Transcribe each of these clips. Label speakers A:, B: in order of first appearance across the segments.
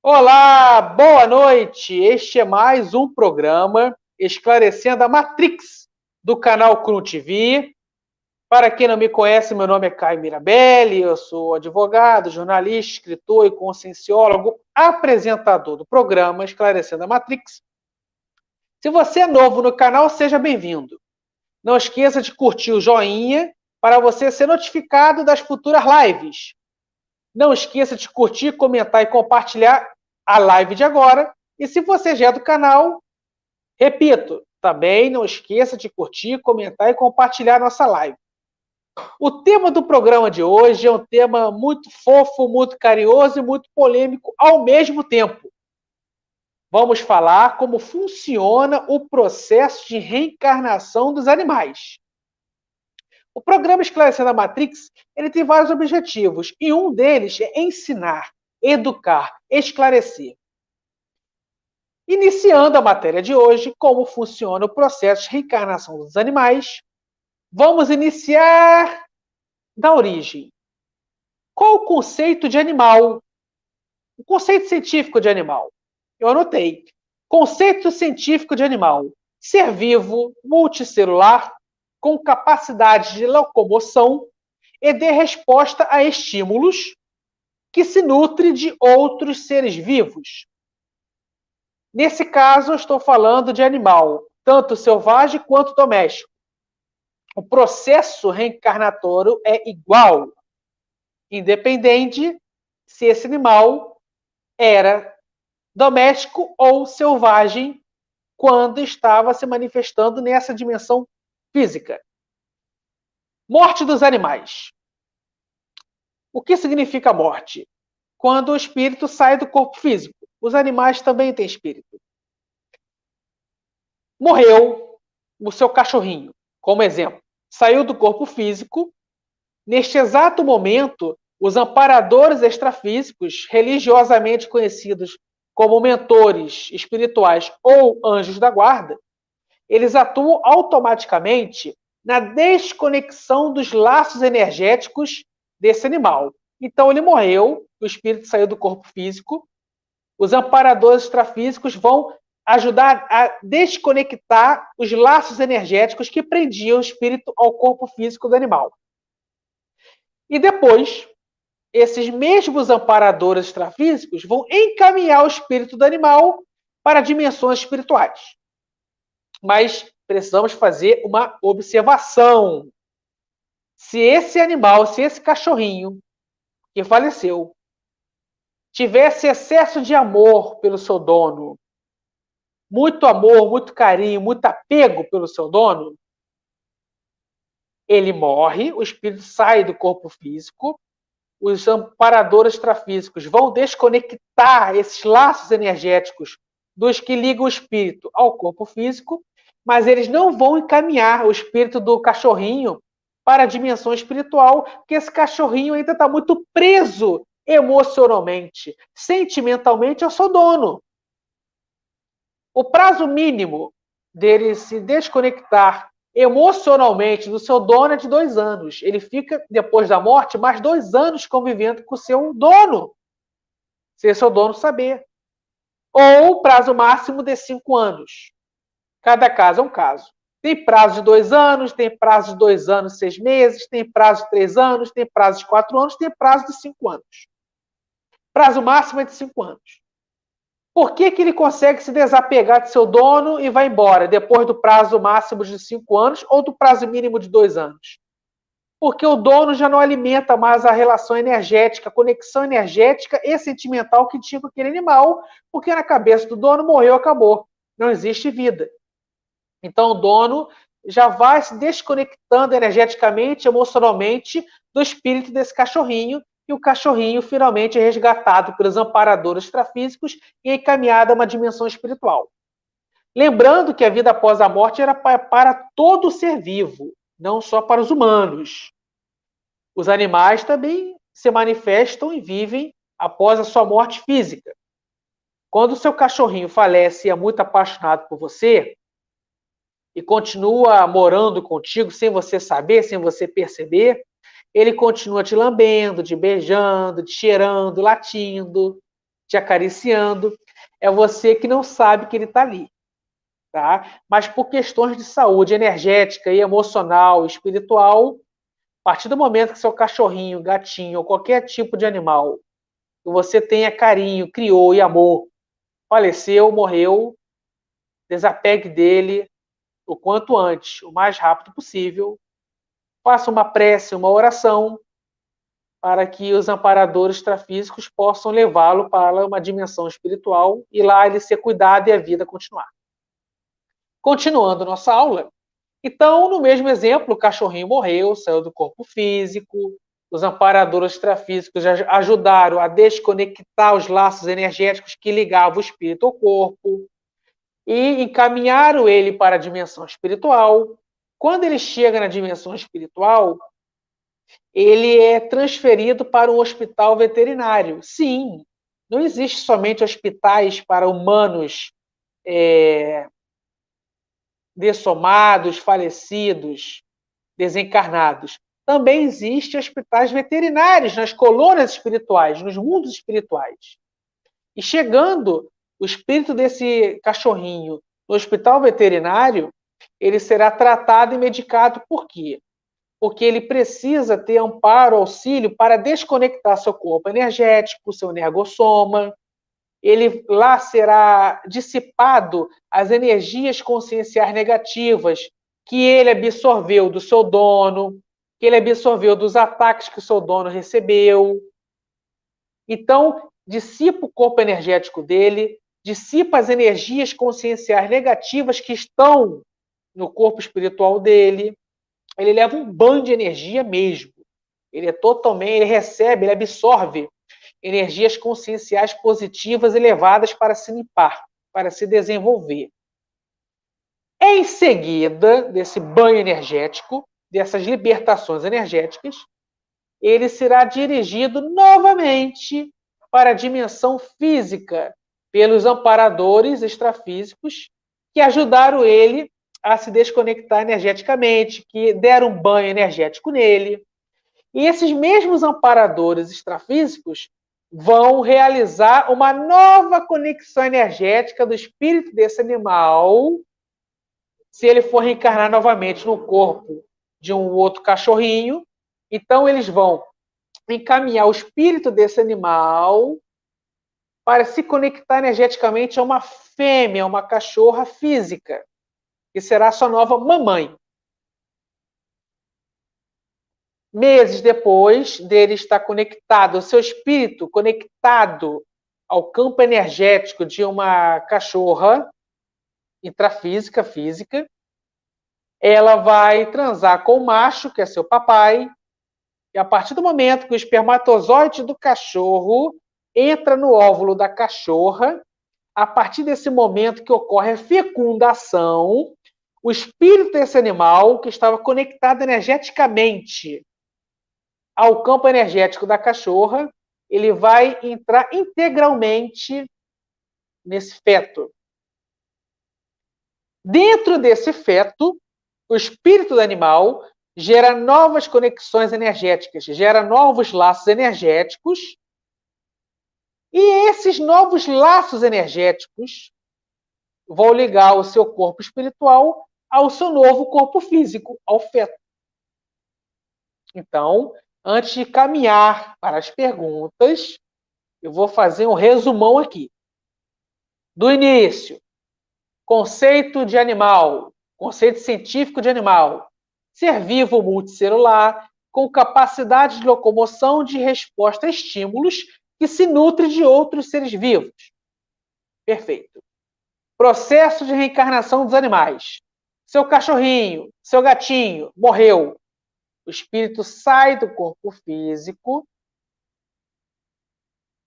A: Olá, boa noite. Este é mais um programa esclarecendo a Matrix do canal Cru TV. Para quem não me conhece, meu nome é Caio Mirabelli, eu sou advogado, jornalista, escritor e conscienciólogo, apresentador do programa Esclarecendo a Matrix. Se você é novo no canal, seja bem-vindo. Não esqueça de curtir o joinha para você ser notificado das futuras lives. Não esqueça de curtir, comentar e compartilhar a live de agora. E se você já é do canal, repito, também não esqueça de curtir, comentar e compartilhar a nossa live. O tema do programa de hoje é um tema muito fofo, muito carinhoso e muito polêmico ao mesmo tempo. Vamos falar como funciona o processo de reencarnação dos animais. O programa Esclarecendo a Matrix, ele tem vários objetivos, e um deles é ensinar, educar, esclarecer. Iniciando a matéria de hoje, como funciona o processo de reencarnação dos animais, vamos iniciar da origem. Qual o conceito de animal? O conceito científico de animal. Eu anotei. Conceito científico de animal. Ser vivo, multicelular, com capacidade de locomoção e de resposta a estímulos, que se nutre de outros seres vivos. Nesse caso, eu estou falando de animal, tanto selvagem quanto doméstico. O processo reencarnatório é igual, independente se esse animal era doméstico ou selvagem quando estava se manifestando nessa dimensão física. Morte dos animais. O que significa morte? Quando o espírito sai do corpo físico. Os animais também têm espírito. Morreu o seu cachorrinho, como exemplo. Saiu do corpo físico. Neste exato momento, os amparadores extrafísicos, religiosamente conhecidos como mentores espirituais ou anjos da guarda, eles atuam automaticamente na desconexão dos laços energéticos desse animal. Então ele morreu, o espírito saiu do corpo físico, os amparadores extrafísicos vão ajudar a desconectar os laços energéticos que prendiam o espírito ao corpo físico do animal. E depois, esses mesmos amparadores extrafísicos vão encaminhar o espírito do animal para dimensões espirituais. Mas precisamos fazer uma observação. Se esse animal, se esse cachorrinho que faleceu, tivesse excesso de amor pelo seu dono, muito amor, muito carinho, muito apego pelo seu dono, ele morre, o espírito sai do corpo físico, os amparadores extrafísicos vão desconectar esses laços energéticos dos que ligam o espírito ao corpo físico, mas eles não vão encaminhar o espírito do cachorrinho para a dimensão espiritual, porque esse cachorrinho ainda está muito preso emocionalmente, sentimentalmente ao seu dono. O prazo mínimo dele se desconectar emocionalmente do seu dono é de 2 anos. Ele fica, depois da morte, mais 2 anos convivendo com o seu dono, sem seu dono saber. Ou o prazo máximo de 5 anos. Cada caso é um caso. Tem prazo de 2 anos, tem prazo de 2 anos, 6 meses, tem prazo de 3 anos, tem prazo de 4 anos, tem prazo de 5 anos. Prazo máximo é de 5 anos. Por que ele consegue se desapegar de seu dono e vai embora depois do prazo máximo de 5 anos ou do prazo mínimo de 2 anos? Porque o dono já não alimenta mais a relação energética, a conexão energética e sentimental que tinha com aquele animal, porque na cabeça do dono morreu, acabou. Não existe vida. Então o dono já vai se desconectando energeticamente, emocionalmente do espírito desse cachorrinho, e o cachorrinho finalmente é resgatado pelos amparadores extrafísicos e encaminhado a uma dimensão espiritual. Lembrando que a vida após a morte era para todo ser vivo, não só para os humanos. Os animais também se manifestam e vivem após a sua morte física. Quando o seu cachorrinho falece e é muito apaixonado por você, e continua morando contigo sem você saber, sem você perceber, ele continua te lambendo, te beijando, te cheirando, latindo, te acariciando. É você que não sabe que ele está ali. Tá? Mas por questões de saúde energética e emocional, espiritual, a partir do momento que seu cachorrinho, gatinho ou qualquer tipo de animal que você tenha carinho, criou e amor, faleceu, morreu, desapegue dele o quanto antes, o mais rápido possível. Faça uma prece, uma oração, para que os amparadores extrafísicos possam levá-lo para uma dimensão espiritual e lá ele ser cuidado e a vida continuar. Continuando nossa aula, então, no mesmo exemplo, o cachorrinho morreu, saiu do corpo físico, os amparadores extrafísicos ajudaram a desconectar os laços energéticos que ligavam o espírito ao corpo e encaminharam ele para a dimensão espiritual. Quando ele chega na dimensão espiritual, ele é transferido para um hospital veterinário. Sim, não existe somente hospitais para humanos dessomados, falecidos, desencarnados. Também existem hospitais veterinários nas colônias espirituais, nos mundos espirituais. E chegando o espírito desse cachorrinho no hospital veterinário, ele será tratado e medicado. Por quê? Porque ele precisa ter amparo, auxílio para desconectar seu corpo energético, seu energossoma. Ele lá será dissipado as energias conscienciais negativas que ele absorveu do seu dono, que ele absorveu dos ataques que o seu dono recebeu. Então, dissipa o corpo energético dele, dissipa as energias conscienciais negativas que estão no corpo espiritual dele. Ele leva um banho de energia mesmo. Ele recebe, ele absorve energias conscienciais positivas elevadas para se limpar, para se desenvolver. Em seguida desse banho energético, dessas libertações energéticas, ele será dirigido novamente para a dimensão física pelos amparadores extrafísicos que ajudaram ele a se desconectar energeticamente, que deram um banho energético nele. E esses mesmos amparadores extrafísicos vão realizar uma nova conexão energética do espírito desse animal, se ele for reencarnar novamente no corpo de um outro cachorrinho. Então, eles vão encaminhar o espírito desse animal para se conectar energeticamente a uma fêmea, uma cachorra física, que será sua nova mamãe. Meses depois dele estar conectado, o seu espírito conectado ao campo energético de uma cachorra intrafísica, física, ela vai transar com o macho, que é seu papai, e a partir do momento que o espermatozoide do cachorro entra no óvulo da cachorra, a partir desse momento que ocorre a fecundação, o espírito desse animal, que estava conectado energeticamente ao campo energético da cachorra, ele vai entrar integralmente nesse feto. Dentro desse feto, o espírito do animal gera novas conexões energéticas, gera novos laços energéticos, e esses novos laços energéticos vão ligar o seu corpo espiritual ao seu novo corpo físico, ao feto. Então, antes de caminhar para as perguntas, eu vou fazer um resumão aqui. Do início, conceito de animal, conceito científico de animal, ser vivo multicelular, com capacidade de locomoção de resposta a estímulos que se nutre de outros seres vivos. Perfeito. Processo de reencarnação dos animais. Seu cachorrinho, seu gatinho morreu. O espírito sai do corpo físico,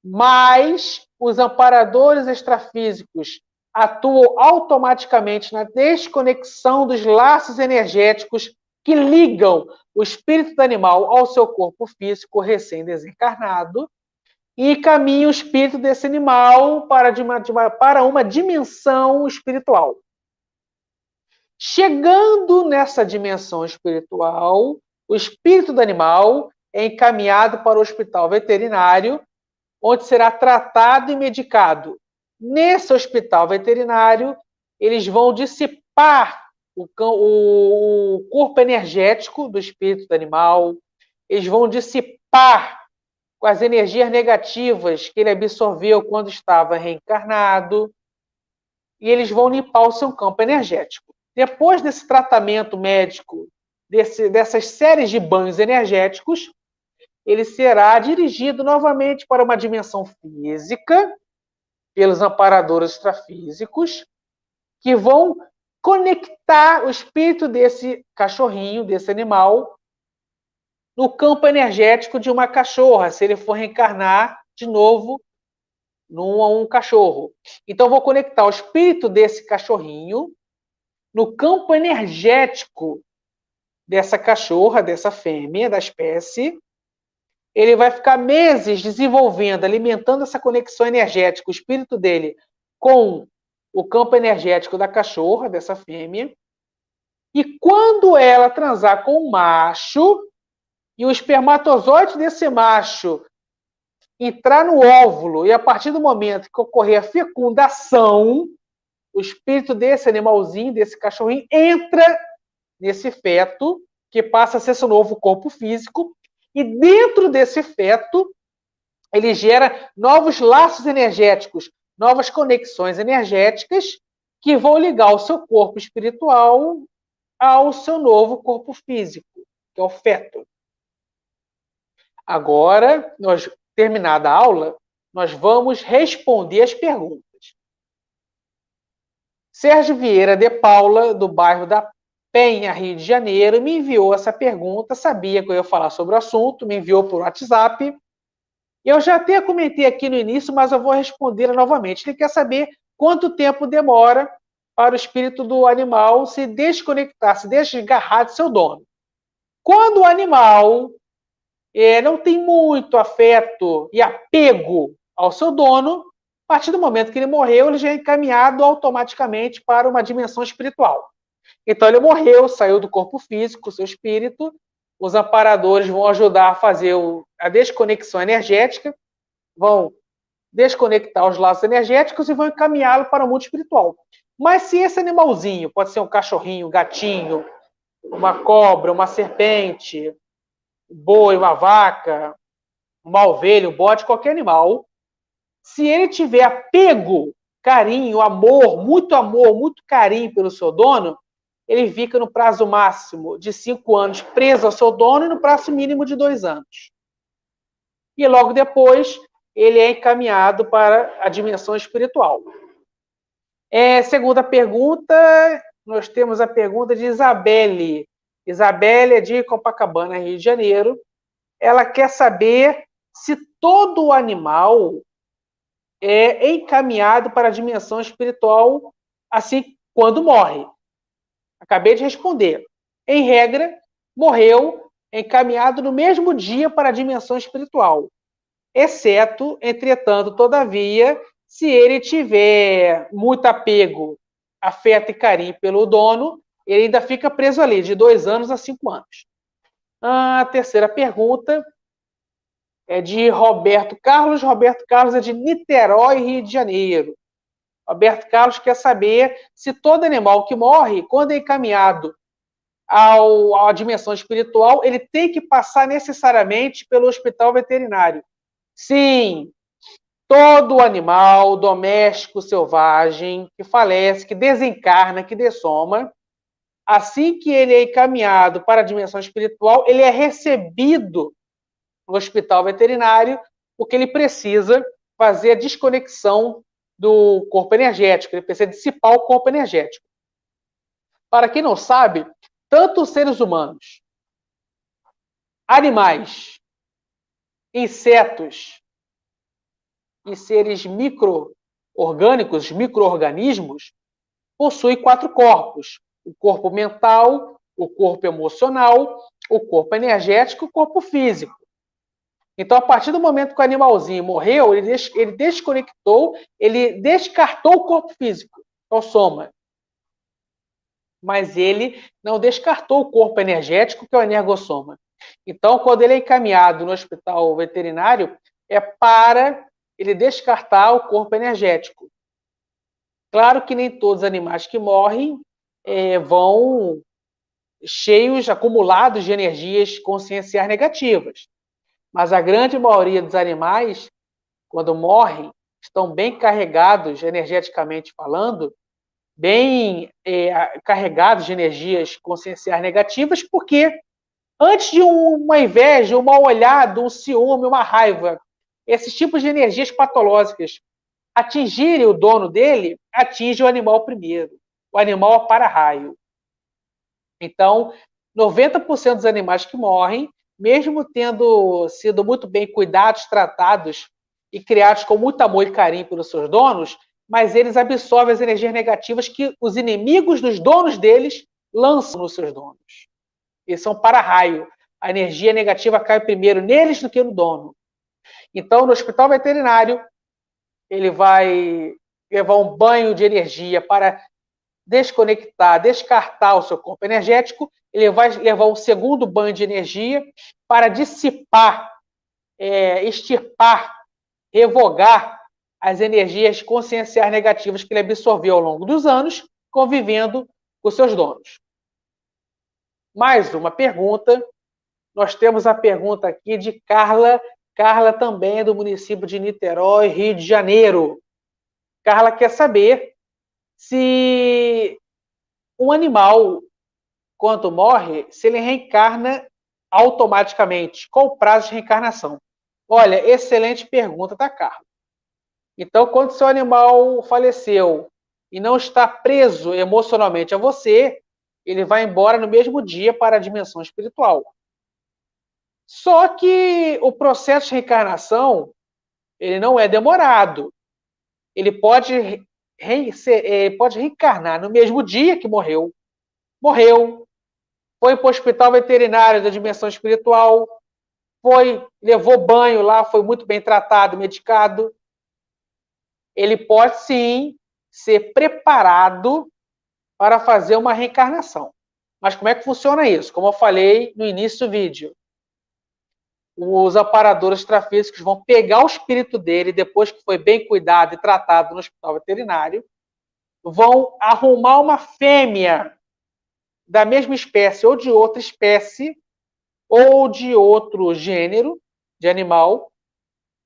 A: mas os amparadores extrafísicos atuam automaticamente na desconexão dos laços energéticos que ligam o espírito do animal ao seu corpo físico recém-desencarnado e encaminham o espírito desse animal para uma dimensão espiritual. Chegando nessa dimensão espiritual, o espírito do animal é encaminhado para o hospital veterinário, onde será tratado e medicado. Nesse hospital veterinário, eles vão dissipar o corpo energético do espírito do animal, eles vão dissipar com as energias negativas que ele absorveu quando estava reencarnado, e eles vão limpar o seu campo energético. Depois desse tratamento médico, dessas séries de banhos energéticos, ele será dirigido novamente para uma dimensão física, pelos amparadores extrafísicos, que vão conectar o espírito desse cachorrinho, desse animal, no campo energético de uma cachorra, se ele for reencarnar de novo num cachorro. Então, vou conectar o espírito desse cachorrinho no campo energético dessa cachorra, dessa fêmea, da espécie. Ele vai ficar meses desenvolvendo, alimentando essa conexão energética, o espírito dele, com o campo energético da cachorra, dessa fêmea. E quando ela transar com o macho, e o espermatozoide desse macho entrar no óvulo, e a partir do momento que ocorrer a fecundação, o espírito desse animalzinho, desse cachorrinho, entra nesse feto, que passa a ser seu novo corpo físico, e dentro desse feto, ele gera novos laços energéticos, novas conexões energéticas, que vão ligar o seu corpo espiritual ao seu novo corpo físico, que é o feto. Agora, terminada a aula, nós vamos responder as perguntas. Sérgio Vieira de Paula, do bairro da Penha, Rio de Janeiro, me enviou essa pergunta, sabia que eu ia falar sobre o assunto, me enviou por WhatsApp. Eu já até comentei aqui no início, mas eu vou responder novamente. Ele quer saber quanto tempo demora para o espírito do animal se desconectar, se desgarrar de seu dono. Quando o animal não tem muito afeto e apego ao seu dono, a partir do momento que ele morreu, ele já é encaminhado automaticamente para uma dimensão espiritual. Então ele morreu, saiu do corpo físico, seu espírito, os amparadores vão ajudar a fazer a desconexão energética, vão desconectar os laços energéticos e vão encaminhá-lo para o mundo espiritual. Mas se esse animalzinho, pode ser um cachorrinho, um gatinho, uma cobra, uma serpente, um boi, uma vaca, uma ovelha, um bode, qualquer animal, se ele tiver apego, carinho, muito carinho pelo seu dono, ele fica no prazo máximo de 5 anos preso ao seu dono e no prazo mínimo de 2 anos. E logo depois, ele é encaminhado para a dimensão espiritual. Segunda pergunta, nós temos a pergunta de Isabelle. Isabelle é de Copacabana, Rio de Janeiro. Ela quer saber se todo animal é encaminhado para a dimensão espiritual assim quando morre. Acabei de responder. Em regra, morreu encaminhado no mesmo dia para a dimensão espiritual. Exceto, entretanto, todavia, se ele tiver muito apego, afeto e carinho pelo dono, ele ainda fica preso ali, de 2 anos a 5 anos. A terceira pergunta é de Roberto Carlos. Roberto Carlos é de Niterói, Rio de Janeiro. Roberto Carlos quer saber se todo animal que morre, quando é encaminhado à dimensão espiritual, ele tem que passar necessariamente pelo hospital veterinário. Sim, todo animal doméstico selvagem que falece, que desencarna, que dessoma, assim que ele é encaminhado para a dimensão espiritual, ele é recebido no hospital veterinário, porque ele precisa fazer a desconexão do corpo energético, ele precisa dissipar o corpo energético. Para quem não sabe, tanto os seres humanos, animais, insetos e seres micro-orgânicos, micro-organismos, possuem 4 corpos: o corpo mental, o corpo emocional, o corpo energético e o corpo físico. Então, a partir do momento que o animalzinho morreu, ele desconectou, ele descartou o corpo físico, o soma. Mas ele não descartou o corpo energético, que é o energossoma. Então, quando ele é encaminhado no hospital veterinário, é para ele descartar o corpo energético. Claro que nem todos os animais que morrem vão cheios, acumulados de energias conscienciais negativas. Mas a grande maioria dos animais, quando morrem, estão bem carregados, energeticamente falando, bem carregados de energias conscienciais negativas, porque antes de uma inveja, um mal olhado, um ciúme, uma raiva, esses tipos de energias patológicas atingirem o dono dele, atinge o animal primeiro. O animal é para-raio. Então, 90% dos animais que morrem, mesmo tendo sido muito bem cuidados, tratados e criados com muito amor e carinho pelos seus donos, mas eles absorvem as energias negativas que os inimigos dos donos deles lançam nos seus donos. Eles são para-raio. A energia negativa cai primeiro neles do que no dono. Então, no hospital veterinário, ele vai levar um banho de energia para desconectar, descartar o seu corpo energético. Ele vai levar um segundo banho de energia para dissipar, extirpar, revogar as energias conscienciais negativas que ele absorveu ao longo dos anos, convivendo com seus donos. Mais uma pergunta. Nós temos a pergunta aqui de Carla. Carla também é do município de Niterói, Rio de Janeiro. Carla quer saber se um animal, quando morre, se ele reencarna automaticamente. Qual o prazo de reencarnação? Olha, excelente pergunta, tá, Carla? Então, quando seu animal faleceu e não está preso emocionalmente a você, ele vai embora no mesmo dia para a dimensão espiritual. Só que o processo de reencarnação, ele não é demorado. Ele pode reencarnar no mesmo dia que morreu. Morreu, foi para o hospital veterinário da dimensão espiritual, levou banho lá, foi muito bem tratado, medicado. Ele pode, sim, ser preparado para fazer uma reencarnação. Mas como é que funciona isso? Como eu falei no início do vídeo, os aparadores extrafísicos vão pegar o espírito dele, depois que foi bem cuidado e tratado no hospital veterinário, vão arrumar uma fêmea da mesma espécie ou de outra espécie ou de outro gênero de animal,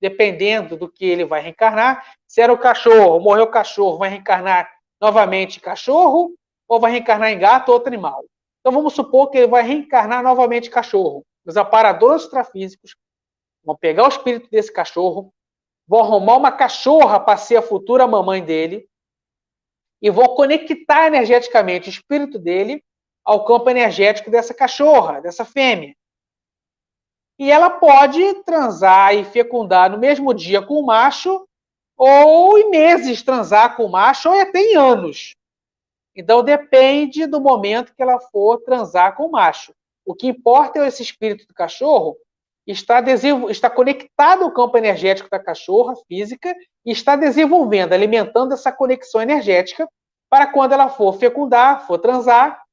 A: dependendo do que ele vai reencarnar. Se era o cachorro, morreu o cachorro, vai reencarnar novamente em cachorro ou vai reencarnar em gato ou outro animal. Então vamos supor que ele vai reencarnar novamente em cachorro. Os aparadores extrafísicos vão pegar o espírito desse cachorro, vão arrumar uma cachorra para ser a futura mamãe dele e vão conectar energeticamente o espírito dele ao campo energético dessa cachorra, dessa fêmea. E ela pode transar e fecundar no mesmo dia com o macho, ou em meses transar com o macho, ou até em anos. Então depende do momento que ela for transar com o macho. O que importa é esse espírito do cachorro está conectado ao campo energético da cachorra física e está desenvolvendo, alimentando essa conexão energética para quando ela for fecundar, for transar,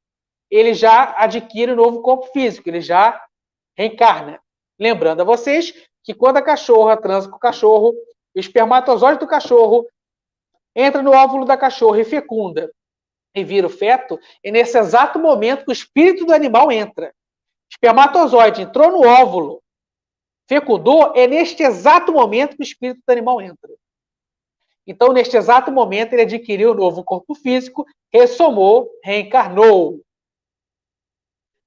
A: ele já adquire um novo corpo físico, ele já reencarna. Lembrando a vocês que quando a cachorra transa com o cachorro, o espermatozoide do cachorro entra no óvulo da cachorra e fecunda e vira o feto, é nesse exato momento que o espírito do animal entra. O espermatozoide entrou no óvulo, fecundou, é neste exato momento que o espírito do animal entra. Então, neste exato momento, ele adquiriu um novo corpo físico, ressomou, reencarnou.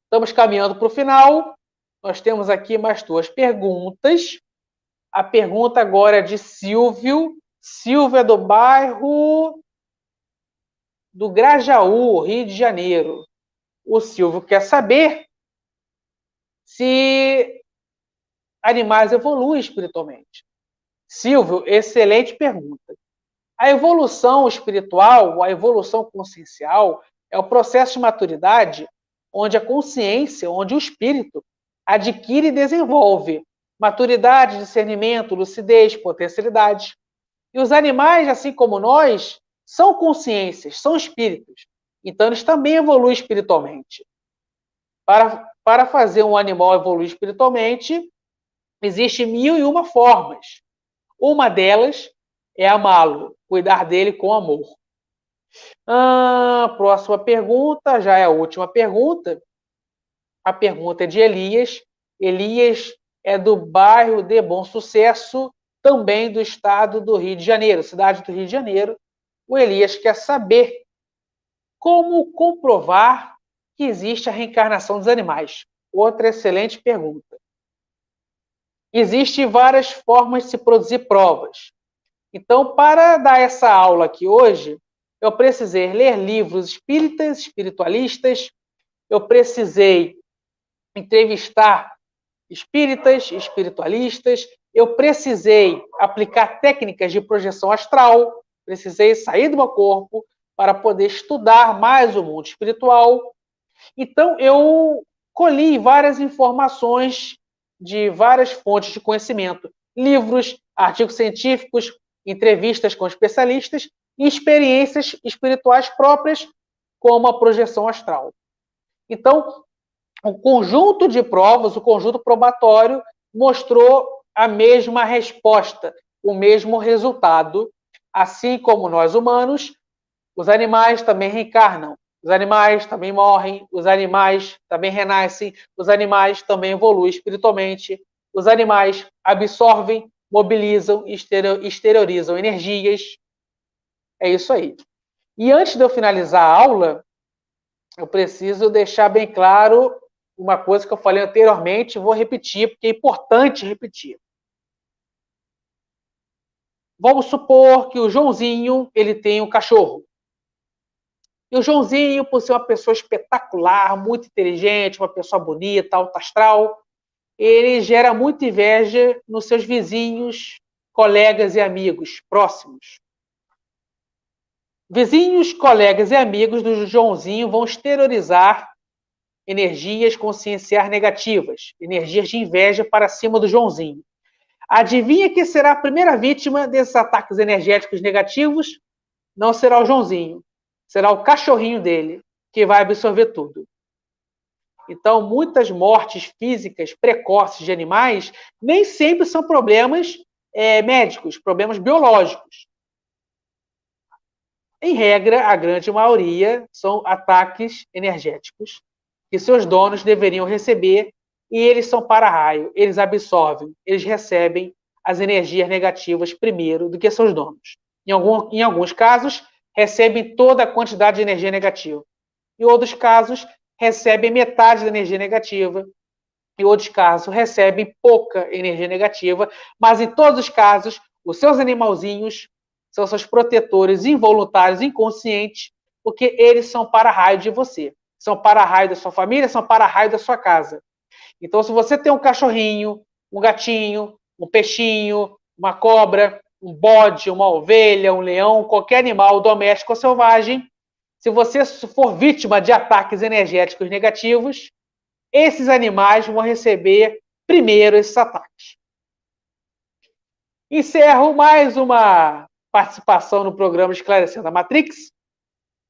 A: Estamos caminhando para o final. Nós temos aqui mais duas perguntas. A pergunta agora é de Silvio. Silvio é do bairro do Grajaú, Rio de Janeiro. O Silvio quer saber se animais evoluem espiritualmente. Silvio, excelente pergunta. A evolução espiritual, a evolução consciencial, é o processo de maturidade onde a consciência, onde o espírito adquire e desenvolve maturidade, discernimento, lucidez, potencialidade. E os animais, assim como nós, são consciências, são espíritos. Então, eles também evoluem espiritualmente. Para fazer um animal evoluir espiritualmente, existem 1001 formas. Uma delas é amá-lo, cuidar dele com amor. Próxima pergunta, já é a última pergunta. A pergunta é de Elias. Elias é do bairro de Bom Sucesso, também do estado do Rio de Janeiro, cidade do Rio de Janeiro. O Elias quer saber como comprovar que existe a reencarnação dos animais. Outra excelente pergunta. Existem várias formas de se produzir provas. Então, para dar essa aula aqui hoje, eu precisei ler livros espíritas, espiritualistas, eu precisei entrevistar espíritas, espiritualistas, eu precisei aplicar técnicas de projeção astral, precisei sair do meu corpo para poder estudar mais o mundo espiritual. Então, eu colhi várias informações de várias fontes de conhecimento, livros, artigos científicos, entrevistas com especialistas e experiências espirituais próprias, como a projeção astral. Então, o conjunto de provas, o conjunto probatório, mostrou a mesma resposta, o mesmo resultado. Assim como nós humanos, os animais também reencarnam, os animais também morrem, os animais também renascem, os animais também evoluem espiritualmente, os animais absorvem, mobilizam e exteriorizam energias. É isso aí. E antes de eu finalizar a aula, eu preciso deixar bem claro uma coisa que eu falei anteriormente, vou repetir, porque é importante repetir. Vamos supor que o Joãozinho ele tem um cachorro. E o Joãozinho, por ser uma pessoa espetacular, muito inteligente, uma pessoa bonita, alto astral, ele gera muita inveja nos seus vizinhos, colegas e amigos próximos. Vizinhos, colegas e amigos do Joãozinho vão exteriorizar energias conscienciais negativas, energias de inveja para cima do Joãozinho. Adivinha quem será a primeira vítima desses ataques energéticos negativos? Não será o Joãozinho, será o cachorrinho dele, que vai absorver tudo. Então, muitas mortes físicas precoces de animais nem sempre são problemas médicos, problemas biológicos. Em regra, a grande maioria são ataques energéticos que seus donos deveriam receber e eles são para-raio, eles absorvem, eles recebem as energias negativas primeiro do que seus donos. Em alguns casos, recebem toda a quantidade de energia negativa. Em outros casos, recebem metade da energia negativa. Em outros casos, recebem pouca energia negativa. Mas, em todos os casos, os seus animalzinhos são seus protetores involuntários, inconscientes, porque eles são para-raio de você. São para-raio da sua família, são para-raio da sua casa. Então, se você tem um cachorrinho, um gatinho, um peixinho, uma cobra, um bode, uma ovelha, um leão, qualquer animal doméstico ou selvagem, se você for vítima de ataques energéticos negativos, esses animais vão receber primeiro esses ataques. Encerro mais uma participação no programa Esclarecendo a Matrix.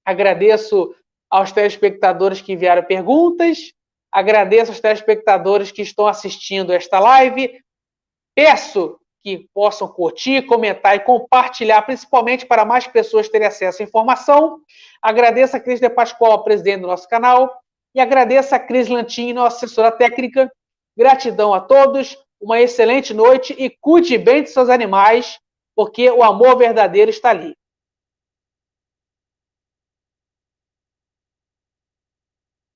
A: Agradeço aos telespectadores que enviaram perguntas, agradeço aos telespectadores que estão assistindo esta live. Peço que possam curtir, comentar e compartilhar, principalmente para mais pessoas terem acesso à informação. Agradeço a Cris de Pascoal, presidente do nosso canal, e agradeço a Cris Lantin, nossa assessora técnica. Gratidão a todos, uma excelente noite e cuide bem de seus animais, porque o amor verdadeiro está ali.